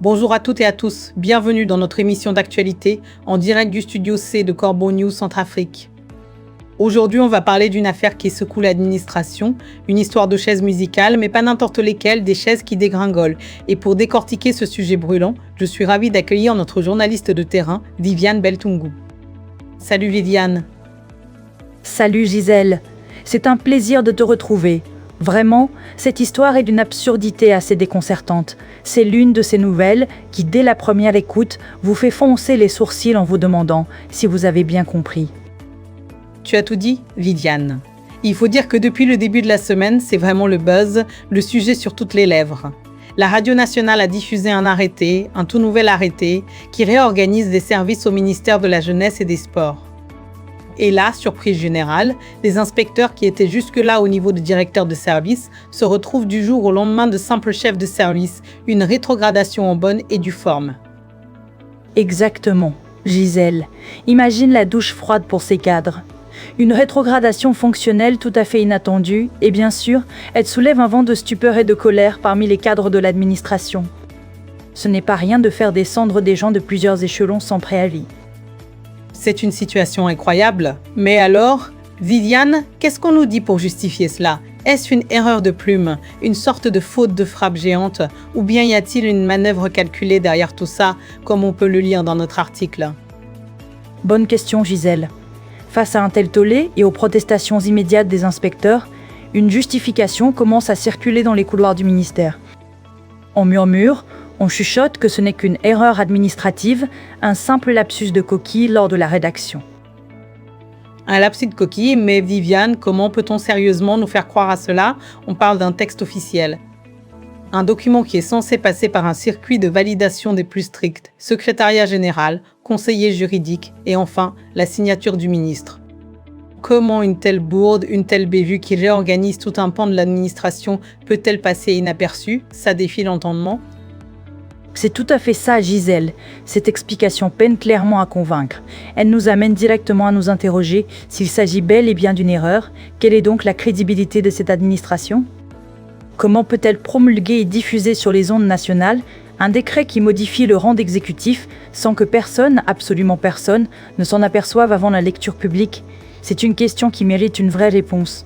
Bonjour à toutes et à tous, bienvenue dans notre émission d'actualité en direct du studio C de Corbeau News Centrafrique. Aujourd'hui, on va parler d'une affaire qui secoue l'administration, une histoire de chaises musicales, mais pas n'importe lesquelles, des chaises qui dégringolent. Et pour décortiquer ce sujet brûlant, je suis ravie d'accueillir notre journaliste de terrain, Viviane Beltungu. Salut Viviane. Salut Gisèle, c'est un plaisir de te retrouver. Vraiment, cette histoire est d'une absurdité assez déconcertante. C'est l'une de ces nouvelles qui, dès la première écoute, vous fait froncer les sourcils en vous demandant si vous avez bien compris. Tu as tout dit, Viviane. Il faut dire que depuis le début de la semaine, c'est vraiment le buzz, le sujet sur toutes les lèvres. La Radio Nationale a diffusé un tout nouvel arrêté, qui réorganise les services au ministère de la Jeunesse et des Sports. Et là, surprise générale, les inspecteurs qui étaient jusque-là au niveau de directeur de service se retrouvent du jour au lendemain de simples chefs de service, une rétrogradation en bonne et due forme. Exactement, Gisèle. Imagine la douche froide pour ces cadres. Une rétrogradation fonctionnelle tout à fait inattendue et bien sûr, elle soulève un vent de stupeur et de colère parmi les cadres de l'administration. Ce n'est pas rien de faire descendre des gens de plusieurs échelons sans préavis. C'est une situation incroyable. Mais alors, Viviane, qu'est-ce qu'on nous dit pour justifier cela? Est-ce une erreur de plume, une sorte de faute de frappe géante, ou bien y a-t-il une manœuvre calculée derrière tout ça, comme on peut le lire dans notre article? Bonne question, Gisèle. Face à un tel tollé et aux protestations immédiates des inspecteurs, une justification commence à circuler dans les couloirs du ministère. On murmure, on chuchote que ce n'est qu'une erreur administrative, un simple lapsus de coquille lors de la rédaction. Un lapsus de coquille, mais Viviane, comment peut-on sérieusement nous faire croire à cela? On parle d'un texte officiel. Un document qui est censé passer par un circuit de validation des plus stricts, secrétariat général, conseiller juridique et enfin la signature du ministre. Comment une telle bourde, une telle bévue qui réorganise tout un pan de l'administration peut-elle passer inaperçue? Ça défie l'entendement. C'est tout à fait ça, Gisèle. Cette explication peine clairement à convaincre. Elle nous amène directement à nous interroger s'il s'agit bel et bien d'une erreur. Quelle est donc la crédibilité de cette administration? Comment peut-elle promulguer et diffuser sur les ondes nationales un décret qui modifie le rang d'exécutif sans que personne, absolument personne, ne s'en aperçoive avant la lecture publique? C'est une question qui mérite une vraie réponse.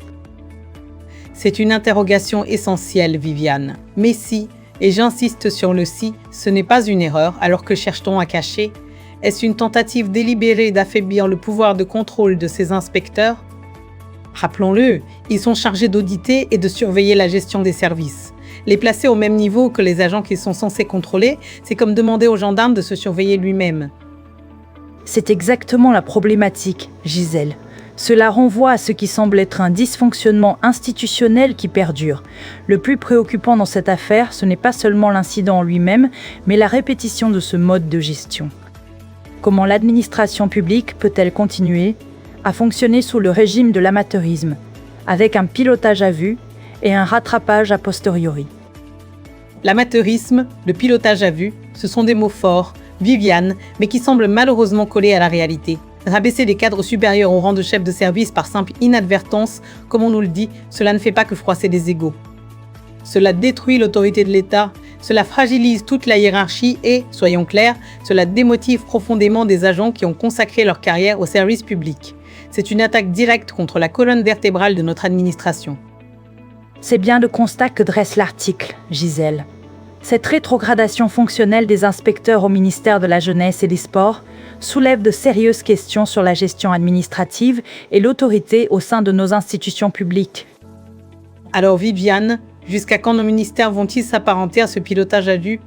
C'est une interrogation essentielle, Viviane. Mais si, et j'insiste sur le si, ce n'est pas une erreur, alors que cherche-t-on à cacher? Est-ce une tentative délibérée d'affaiblir le pouvoir de contrôle de ces inspecteurs? Rappelons-le, ils sont chargés d'auditer et de surveiller la gestion des services. Les placer au même niveau que les agents qu'ils sont censés contrôler, c'est comme demander aux gendarmes de se surveiller lui-même. C'est exactement la problématique, Gisèle. Cela renvoie à ce qui semble être un dysfonctionnement institutionnel qui perdure. Le plus préoccupant dans cette affaire, ce n'est pas seulement l'incident en lui-même, mais la répétition de ce mode de gestion. Comment l'administration publique peut-elle continuer à fonctionner sous le régime de l'amateurisme, avec un pilotage à vue et un rattrapage a posteriori? L'amateurisme, le pilotage à vue, ce sont des mots forts, Viviane, mais qui semblent malheureusement collés à la réalité. Rabaisser des cadres supérieurs au rang de chef de service par simple inadvertance, comme on nous le dit, cela ne fait pas que froisser des égos. Cela détruit l'autorité de l'État, cela fragilise toute la hiérarchie et, soyons clairs, cela démotive profondément des agents qui ont consacré leur carrière au service public. C'est une attaque directe contre la colonne vertébrale de notre administration. C'est bien le constat que dresse l'article, Gisèle. Cette rétrogradation fonctionnelle des inspecteurs au ministère de la Jeunesse et des Sports soulève de sérieuses questions sur la gestion administrative et l'autorité au sein de nos institutions publiques. Alors Viviane, jusqu'à quand nos ministères vont-ils s'apparenter à ce pilotage à vue?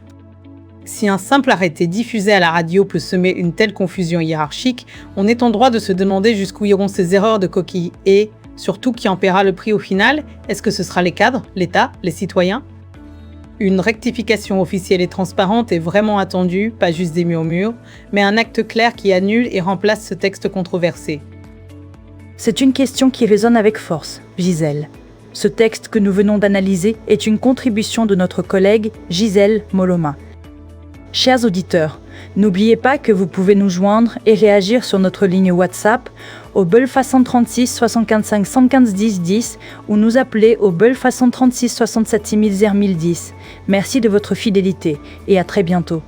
Si un simple arrêté diffusé à la radio peut semer une telle confusion hiérarchique, on est en droit de se demander jusqu'où iront ces erreurs de coquille et, surtout, qui en paiera le prix au final? Est-ce que ce sera les cadres, l'État, les citoyens? Une rectification officielle et transparente est vraiment attendue, pas juste des murmures, mais un acte clair qui annule et remplace ce texte controversé. C'est une question qui résonne avec force, Gisèle. Ce texte que nous venons d'analyser est une contribution de notre collègue Gisèle Moloma. Chers auditeurs, n'oubliez pas que vous pouvez nous joindre et réagir sur notre ligne WhatsApp au BUL 636 75 115 10 10 ou nous appeler au BUL 636 67 6010. Merci de votre fidélité et à très bientôt.